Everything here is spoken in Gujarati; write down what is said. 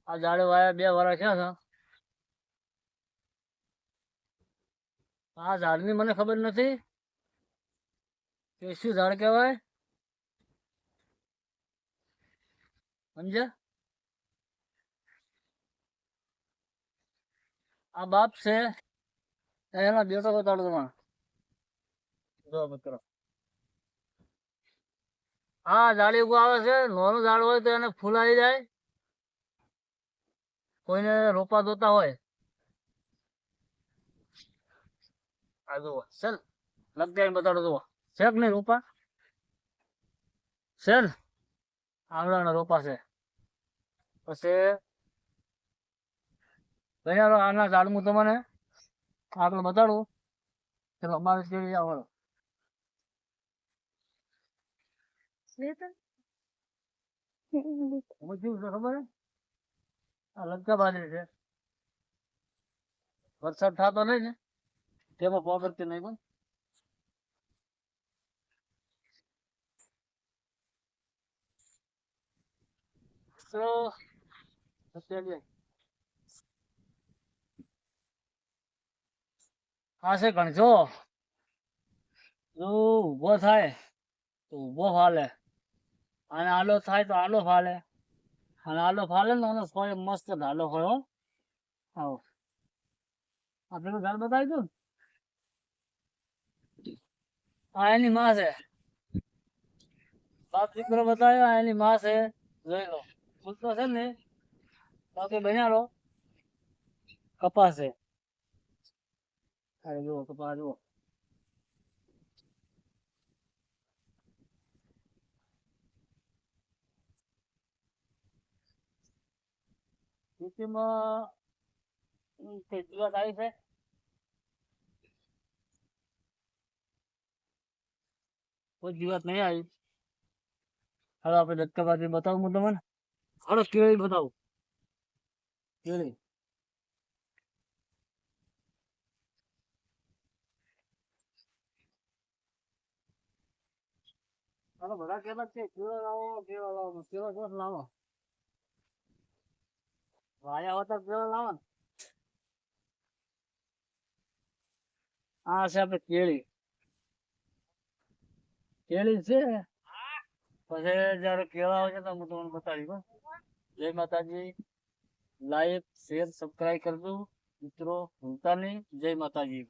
આ ઝાડ વાયા 2 વર્ષ થયા છે. આ ઝાડની મને ખબર નથી કે શું ઝાડ કહેવાય, સમજ્યા? આ બાપ છે, એના બેટો બતાડો તમારે. જો મિત્રો, આ ઝાડી ઉગવા આવે છે. નાનું ઝાડ હોય તો એને ફૂલ આવી જાય. કોઈને રોપા જોતા હોય આ જુઓ સર, લગતા બતાડો. જુઓ છે કે નહીં રોપા? છે ને, આવડાના રોપા છે. પછી ભાઈ આના ઝાડ હું તમને આગળ બતાડું. ચલો અમારે કેવી આવડો ખબર હે? આ લંકા બાજરી છે. વરસાદ થતો નહીં ને તેમાં પોગડતી નહીં. પણ તો આ છે ગણજો. જો ઊભો થાય તો ઊભો ફાલે, અને આલો થાય તો આલો ફાલે, અને આલો ફાલે ને એનો સોય મસ્ત ઢાલો હોય. આવો આ પેલું ઝાડ બતાવી દઉં. આ એની માં છે. બાપ દીકરો બતાવ્યો. આ એની માં છે. જોઈ લો ફૂલતો છે ને. બાકી બન્યા લો કપાસ છે. જુઓ કપાસ જુઓ. ખેતીમાં જીવાત આવી છે. કોઈ જીવાત નહીં આવી. હવે આપણે દત્તાબાજી બતાવું હું તમને. હાલો કેળી બતાવું. કેળી હાલો બધા કહેતા છે કેળો લાવો, કેળો લાવો. કેળો કોણ લાવો? વાયા હોતા કેળો લાવો ને. આ છે આપણે કેળી. કેળી છે. પછી જયારે કેળા આવે છે તો હું તમને બતાવીશ. જય માતાજી. લાઈક શેર સબસ્ક્રાઈબ કરજો મિત્રો, ભૂલતા નહીં. જય માતાજી.